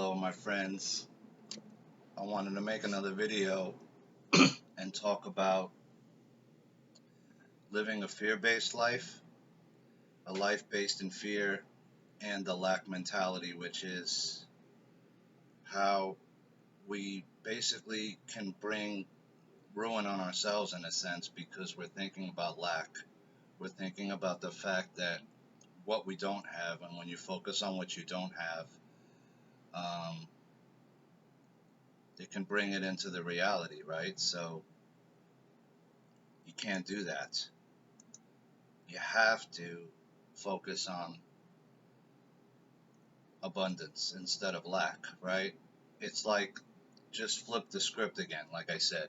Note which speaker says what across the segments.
Speaker 1: Hello, my friends. I wanted to make another video and talk about living a fear based life, a life based in fear, and the lack mentality, which is how we basically can bring ruin on ourselves in a sense because we're thinking about lack. We're thinking about the fact that what we don't have, and when you focus on what you don't have, um, it can bring it into the reality, right? So you can't do that. You have to focus on abundance instead of lack, right? It's like just flip the script again, like I said.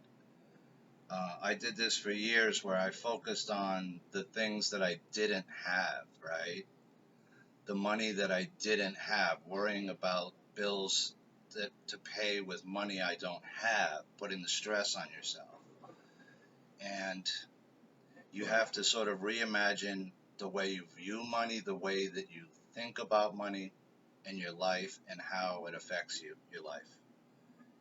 Speaker 1: I did this for years where I focused on the things that I didn't have, right? The money that I didn't have, worrying about bills to pay with money I don't have, putting the stress on yourself. And you have to sort of reimagine the way you view money, the way that you think about money in your life, and how it affects you, your life.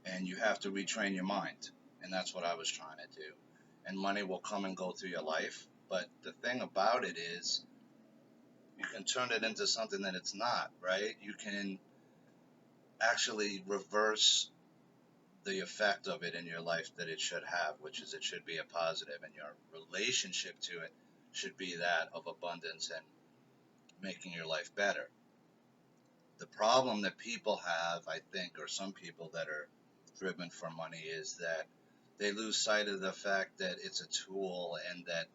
Speaker 1: And you have to retrain your mind. And that's what I was trying to do. And money will come and go through your life. But the thing about it is, you can turn it into something that it's not, right? You can actually reverse the effect of it in your life that it should have, which is it should be a positive, and your relationship to it should be that of abundance and making your life better. The problem that people have, I think, or some people that are driven for money, is that they lose sight of the fact that it's a tool, and that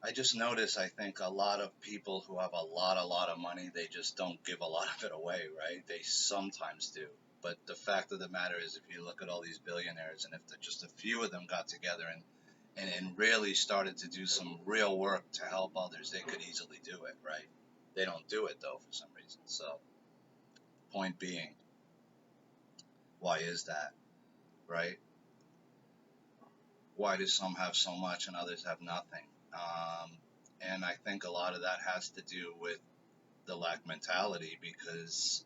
Speaker 1: I just notice, I think, a lot of people who have a lot of money, they just don't give a lot of it away, right? They sometimes do. But the fact of the matter is, if you look at all these billionaires, and if just a few of them got together and really started to do some real work to help others, they could easily do it, right? They don't do it, though, for some reason. So, point being, why is that, right? Why do some have so much and others have nothing? Um, and I think a lot of that has to do with the lack mentality, because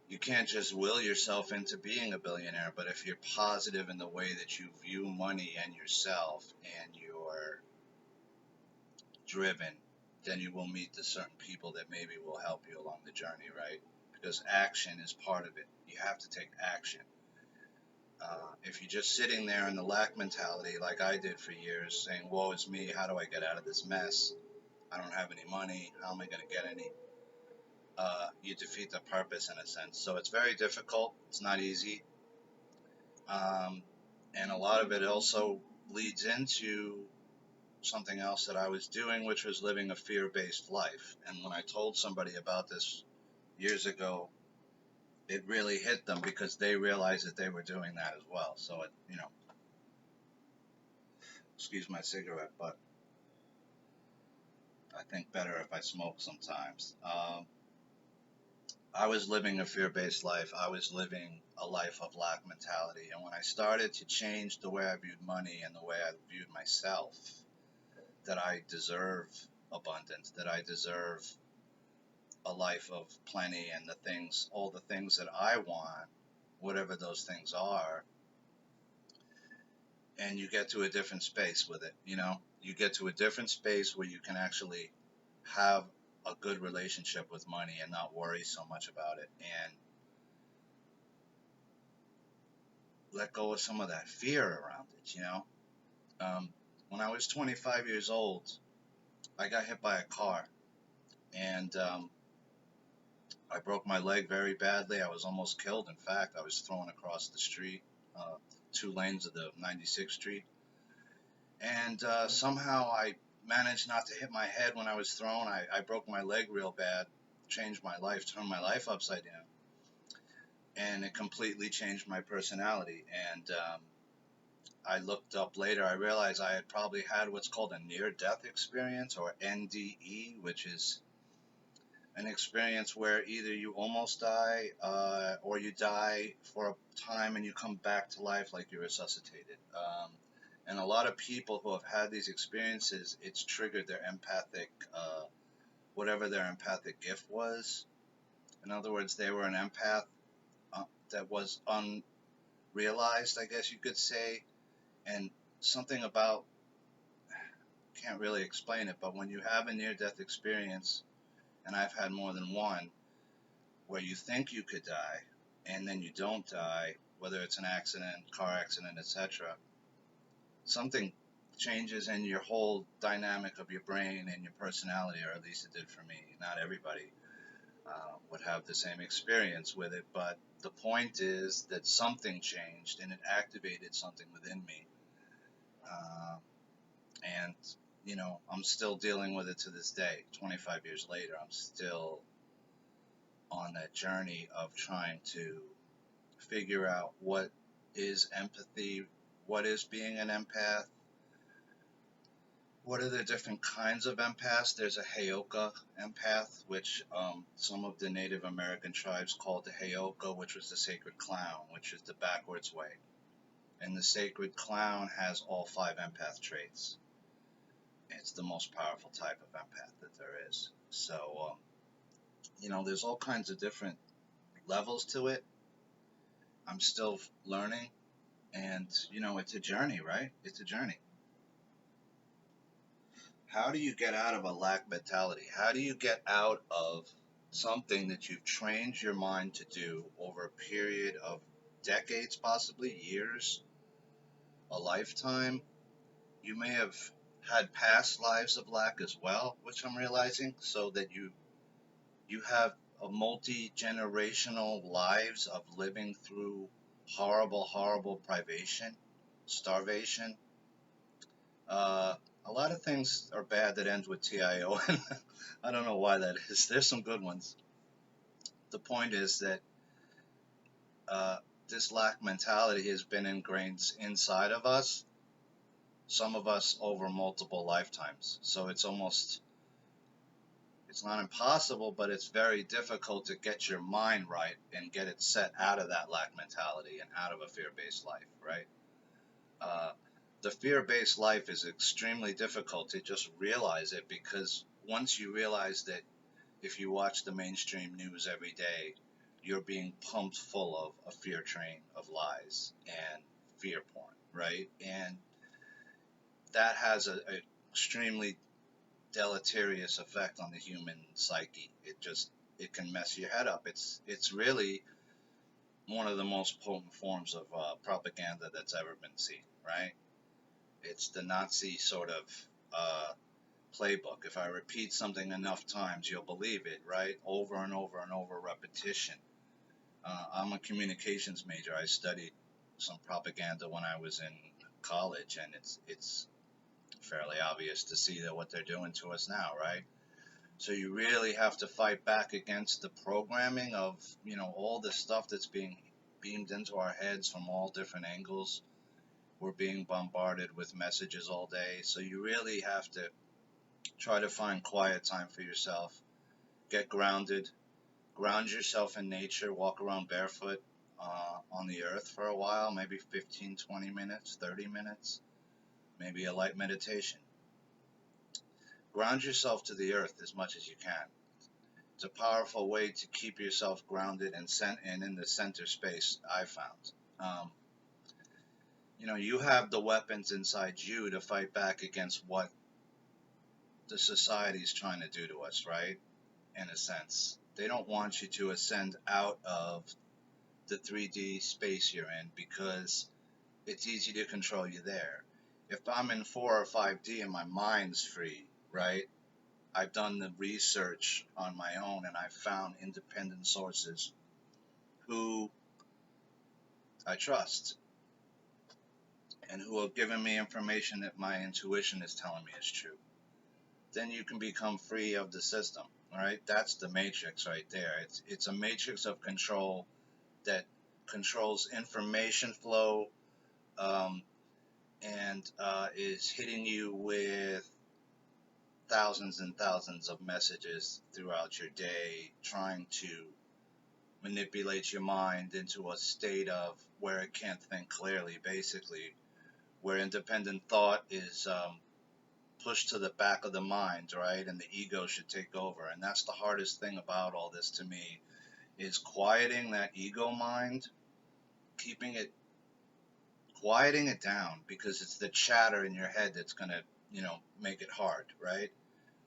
Speaker 1: you can't just will yourself into being a billionaire. But if you're positive in the way that you view money and yourself, and you're driven, then you will meet the certain people that maybe will help you along the journey, right? Because action is part of it. You have to take action. If you're just sitting there in the lack mentality, like I did for years, saying, woe is me, how do I get out of this mess? I don't have any money, how am I going to get any? You defeat the purpose in a sense. So it's very difficult. It's not easy. Um, and a lot of it also leads into something else that I was doing, which was living a fear-based life. And when I told somebody about this years ago, it really hit them, because they realized that they were doing that as well. So excuse my cigarette, but I think better if I smoke sometimes. I was living a fear-based life. I was living a life of lack mentality. And when I started to change the way I viewed money and the way I viewed myself, that I deserve abundance, that I deserve a life of plenty, and the things, all the things that I want, whatever those things are, and you get to a different space with it, you get to a different space where you can actually have a good relationship with money and not worry so much about it, and let go of some of that fear around it. When I was 25 years old, I got hit by a car, and I broke my leg very badly. I was almost killed. In fact, I was thrown across the street, uh, 2 lanes of the 96th Street. And somehow I managed not to hit my head when I was thrown. I broke my leg real bad, changed my life, turned my life upside down. And it completely changed my personality. And I looked up later, I realized I had probably had what's called a near-death experience, or NDE, which is an experience where either you almost die, or you die for a time and you come back to life like you're resuscitated. And a lot of people who have had these experiences, it's triggered their empathic, whatever their empathic gift was. In other words, they were an empath that was unrealized, I guess you could say, and something about, can't really explain it, but when you have a near-death experience, and I've had more than one, where you think you could die, and then you don't die, whether it's an accident, car accident, etc., something changes in your whole dynamic of your brain and your personality, or at least it did for me. Not everybody would have the same experience with it, but the point is that something changed and it activated something within me. Uh, and, I'm still dealing with it to this day. 25 years later, I'm still on that journey of trying to figure out what is empathy, what is being an empath, what are the different kinds of empaths. There's a Heyoka empath, which some of the Native American tribes called the Heyoka, which was the sacred clown, which is the backwards way. And the sacred clown has all 5 empath traits. It's the most powerful type of empath that there is. So, there's all kinds of different levels to it. I'm still learning, and, it's a journey, right? It's a journey. How do you get out of a lack mentality? How do you get out of something that you've trained your mind to do over a period of decades, possibly years, a lifetime? You may have had past lives of lack as well, which I'm realizing, so that you have a multi-generational lives of living through horrible, horrible privation, starvation. Uh, a lot of things are bad that end with TIO, and I don't know why that is. There's some good ones. The point is that uh, this lack mentality has been ingrained inside of us, some of us over multiple lifetimes. So it's not impossible, but it's very difficult to get your mind right and get it set out of that lack mentality and out of a fear-based life, right? Uh, the fear-based life is extremely difficult to just realize it, because once you realize that if you watch the mainstream news every day, you're being pumped full of a fear train of lies and fear porn, right? And that has a extremely deleterious effect on the human psyche. It can mess your head up. It's really one of the most potent forms of propaganda that's ever been seen, right? It's the Nazi sort of playbook. If I repeat something enough times, you'll believe it, right? Over and over and over, repetition. I'm a communications major. I studied some propaganda when I was in college, and it's fairly obvious to see that what they're doing to us now, right? So you really have to fight back against the programming of, all the stuff that's being beamed into our heads from all different angles. We're being bombarded with messages all day. So you really have to try to find quiet time for yourself. Get grounded. Ground yourself in nature. Walk around barefoot on the earth for a while, maybe 15, 20 minutes, 30 minutes, maybe a light meditation. Ground yourself to the earth as much as you can. It's a powerful way to keep yourself grounded and in the center space, I found. Um, you have the weapons inside you to fight back against what the society is trying to do to us, right? In a sense. They don't want you to ascend out of the 3D space you're in, because it's easy to control you there. If I'm in 4 or 5D and my mind's free, right? I've done the research on my own, and I've found independent sources who I trust and who have given me information that my intuition is telling me is true. Then you can become free of the system, right? That's the matrix right there. It's a matrix of control that controls information flow, um, and is hitting you with thousands and thousands of messages throughout your day, trying to manipulate your mind into a state of where it can't think clearly, basically, where independent thought is pushed to the back of the mind, right? And the ego should take over. And that's the hardest thing about all this to me, is quieting that ego mind, keeping it, quieting it down, because it's the chatter in your head that's going to, make it hard, right?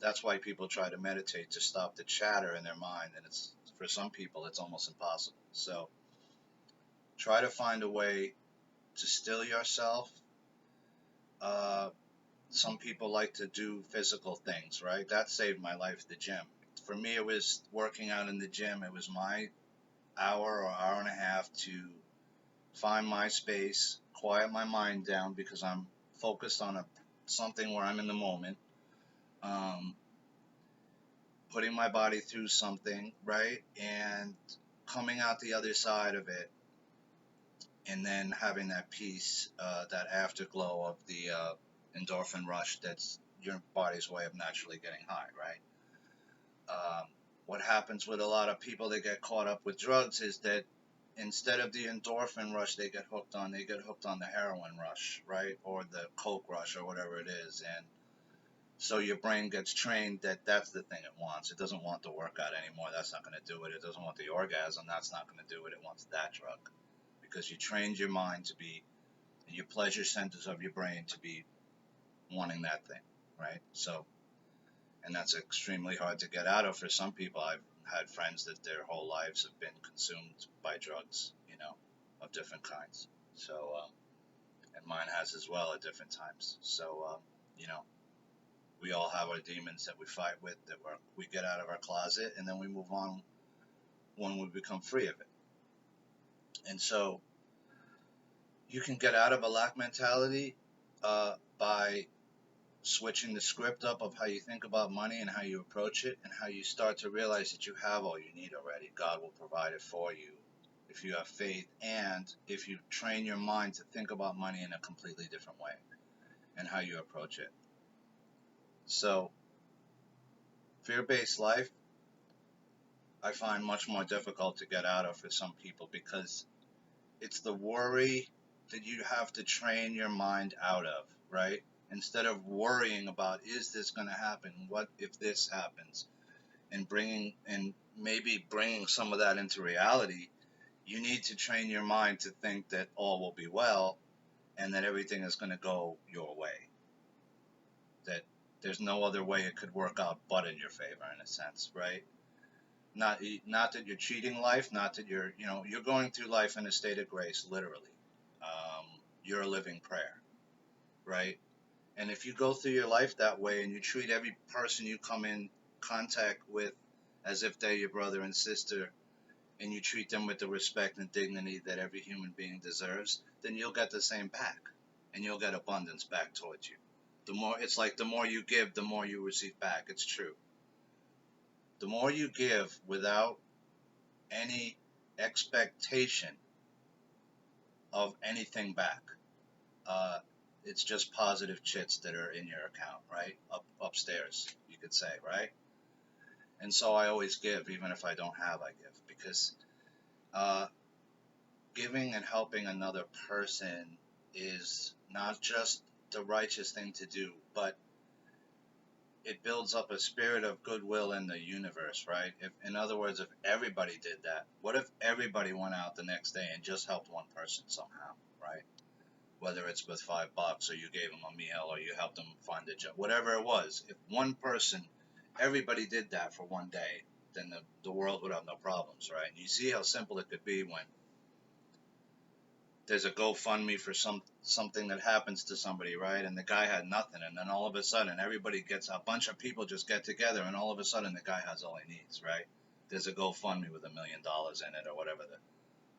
Speaker 1: That's why people try to meditate, to stop the chatter in their mind, and it's, for some people, it's almost impossible. So try to find a way to still yourself. Uh, some people like to do physical things, right? That saved my life at the gym. For me, it was working out in the gym. It was my hour or hour and a half to find my space, quiet my mind down, because I'm focused on something where I'm in the moment, um, putting my body through something, right? And coming out the other side of it, and then having that peace, that afterglow of the endorphin rush, that's your body's way of naturally getting high, right? Um, what happens with a lot of people that get caught up with drugs is that instead of the endorphin rush they get hooked on the heroin rush, right? Or the coke rush, or whatever it is. And so your brain gets trained that that's the thing it wants. It doesn't want the workout anymore. That's not going to do it. It doesn't want the orgasm. That's not going to do it. It wants that drug, because you trained your mind to be, your pleasure centers of your brain to be wanting that thing, right? So, and that's extremely hard to get out of for some people. I've had friends that their whole lives have been consumed by drugs, of different kinds. So, and mine has as well at different times. So, you know, we all have our demons that we fight with, that we get out of our closet, and then we move on when we become free of it. And so you can get out of a lack mentality by switching the script up of how you think about money and how you approach it, and how you start to realize that you have all you need already. God will provide it for you if you have faith, and if you train your mind to think about money in a completely different way and how you approach it. So, fear-based life, I find much more difficult to get out of for some people, because it's the worry that you have to train your mind out of, right? Instead of worrying about, is this going to happen? What if this happens? And maybe bringing some of that into reality, you need to train your mind to think that all will be well, and that everything is going to go your way. That there's no other way it could work out but in your favor, in a sense, right? Not that you're cheating life, not that you're going through life in a state of grace, literally. You're a living prayer, right? And if you go through your life that way, and you treat every person you come in contact with as if they're your brother and sister, and you treat them with the respect and dignity that every human being deserves, then you'll get the same back, and you'll get abundance back towards you. It's like the more you give, the more you receive back. It's true. The more you give without any expectation of anything back, uh, it's just positive chits that are in your account, right? Upstairs, you could say, right? And so I always give, even if I don't have, I give, because uh, giving and helping another person is not just the righteous thing to do, but it builds up a spirit of goodwill in the universe, right? In other words, if everybody did that, what if everybody went out the next day and just helped one person somehow, right? Whether it's with $5 or you gave them a meal or you helped them find a job, whatever it was. If one person, everybody did that for one day, then the world would have no problems, right? And you see how simple it could be when there's a GoFundMe for something that happens to somebody, right? And the guy had nothing, and then all of a sudden a bunch of people just get together, and all of a sudden the guy has all he needs, right? There's a GoFundMe with $1 million in it, or whatever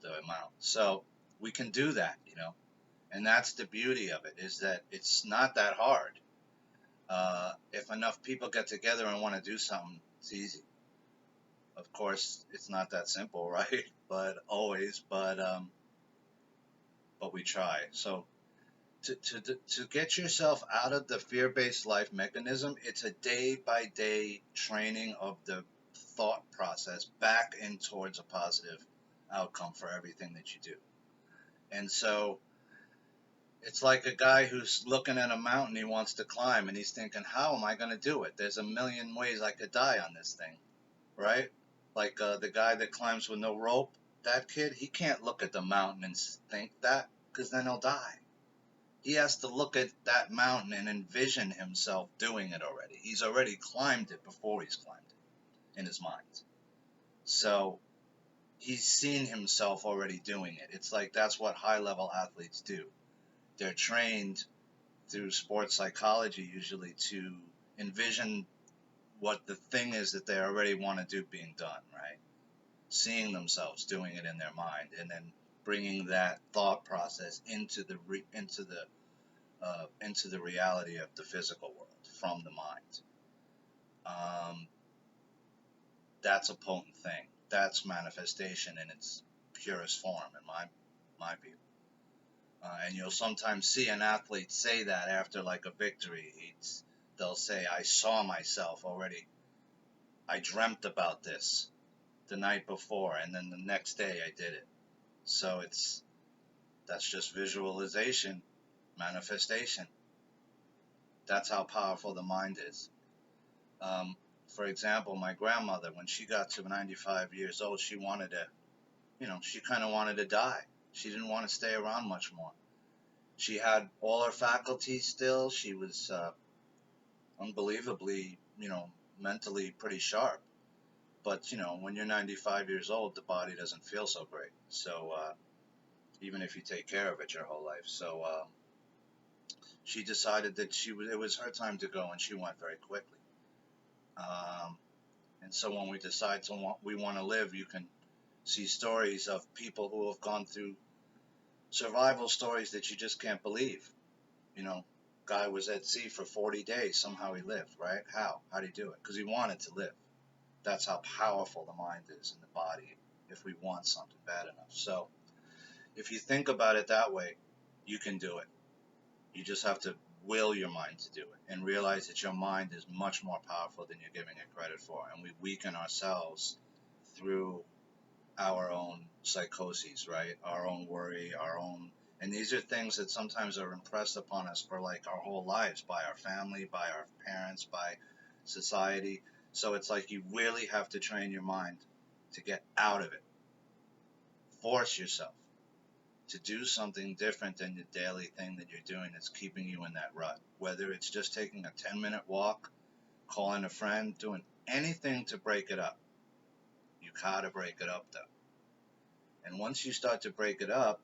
Speaker 1: the amount. So we can do that, and that's the beauty of it, is that it's not that hard. If enough people get together and want to do something, it's easy. Of course, it's not that simple, right? But we try. So to get yourself out of the fear-based life mechanism, it's a day-by-day training of the thought process back in towards a positive outcome for everything that you do. And so it's like a guy who's looking at a mountain he wants to climb, and he's thinking, how am I going to do it? There's a million ways I could die on this thing, right? Like the guy that climbs with no rope, that kid, he can't look at the mountain and think that, because then he'll die. He has to look at that mountain and envision himself doing it already. He's already climbed it before he's climbed it in his mind. So he's seen himself already doing it. It's like that's what high level athletes do. They're trained through sports psychology usually to envision what the thing is that they already want to do being done, right? Seeing themselves doing it in their mind, and then bringing that thought process into the reality of the physical world from the mind. Um, that's a potent thing. That's manifestation in its purest form, in my view. And you'll sometimes see an athlete say that after like a victory. They'll say, "I saw myself already. I dreamt about this the night before, and then the next day I did it." So that's just visualization, manifestation. That's how powerful the mind is. For example, my grandmother, when she got to 95 years old, she wanted to, she kind of wanted to die. She didn't want to stay around much more. She had all her faculties still. She was unbelievably, mentally pretty sharp. But, when you're 95 years old, the body doesn't feel so great. So, even if you take care of it your whole life. So, she decided that it was her time to go, and she went very quickly. Um, and so when we decide we want to live, you can see stories of people who have gone through survival stories that you just can't believe. You know, guy was at sea for 40 days. Somehow he lived, right? How? How did he do it? Because he wanted to live. That's how powerful the mind is in the body if we want something bad enough. So if you think about it that way, you can do it. You just have to will your mind to do it and realize that your mind is much more powerful than you're giving it credit for. And we weaken ourselves through our own psychoses, right? Our own worry, and these are things that sometimes are impressed upon us for like our whole lives by our family, by our parents, by society. So it's like you really have to train your mind to get out of it. Force yourself to do something different than the daily thing that you're doing that's keeping you in that rut. Whether it's just taking a 10-minute walk, calling a friend, doing anything to break it up. You gotta break it up though. And once you start to break it up,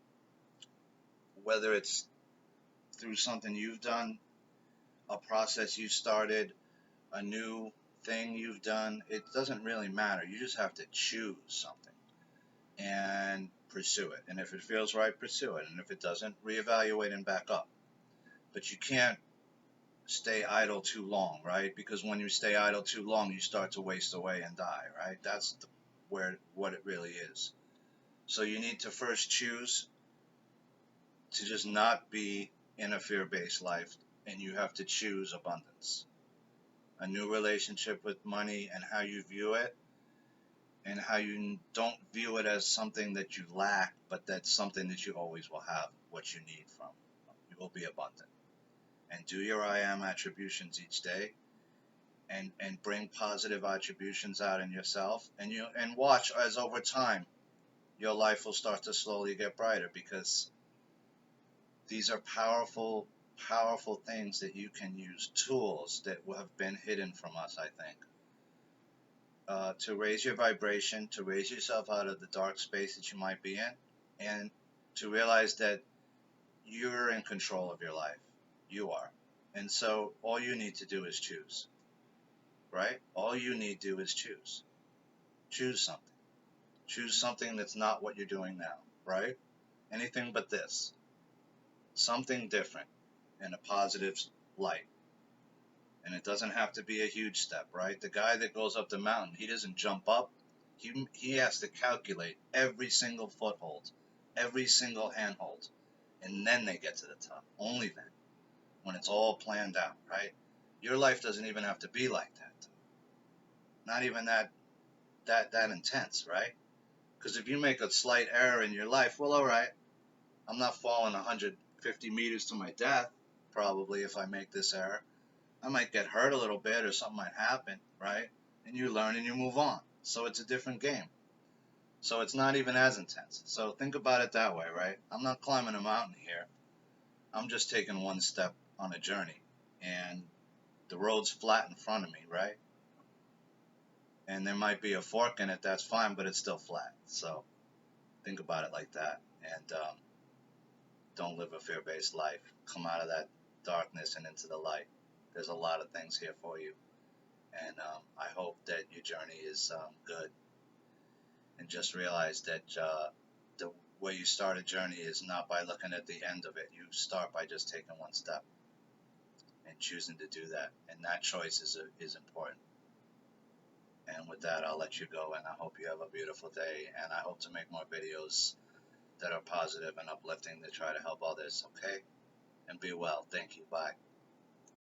Speaker 1: whether it's through something you've done, a process you started, a new thing you've done, it doesn't really matter. You just have to choose something and pursue it. And if it feels right, pursue it. And if it doesn't, reevaluate and back up. But you can't stay idle too long, right? Because when you stay idle too long, you start to waste away and die, right? That's what it really is. So you need to first choose to just not be in a fear-based life, and you have to choose abundance. A new relationship with money and how you view it, and how you don't view it as something that you lack, but that's something that you always will have what you need from. You will be abundant. And do your I am attributions each day, and bring positive attributions out in yourself, and watch as over time your life will start to slowly get brighter, because these are powerful, powerful things that you can use, tools that have been hidden from us, I think, to raise your vibration, to raise yourself out of the dark space that you might be in, and to realize that you're in control of your life. You are. And so all you need to do is choose, right? All you need to do is choose. Choose something. Choose something that's not what you're doing now, right? Anything but this. Something different in a positive light. And it doesn't have to be a huge step, right? The guy that goes up the mountain, he doesn't jump up. He has to calculate every single foothold, every single handhold, and then they get to the top. Only then, when it's all planned out, right? Your life doesn't even have to be like that. Not even that intense, right? Because if you make a slight error in your life, well, all right, I'm not falling 150 meters to my death, probably, if I make this error. I might get hurt a little bit or something might happen, right? And you learn and you move on. So it's a different game. So it's not even as intense. So think about it that way, right? I'm not climbing a mountain here. I'm just taking one step on a journey. And the road's flat in front of me, right? And there might be a fork in it, that's fine, but it's still flat. So think about it like that. And don't live a fear-based life. Come out of that darkness and into the light. There's a lot of things here for you. And I hope that your journey is good. And just realize that the way you start a journey is not by looking at the end of it. You start by just taking one step and choosing to do that. And that choice is important. And with that, I'll let you go, and I hope you have a beautiful day. And I hope to make more videos that are positive and uplifting to try to help others, okay? And be well. Thank you. Bye.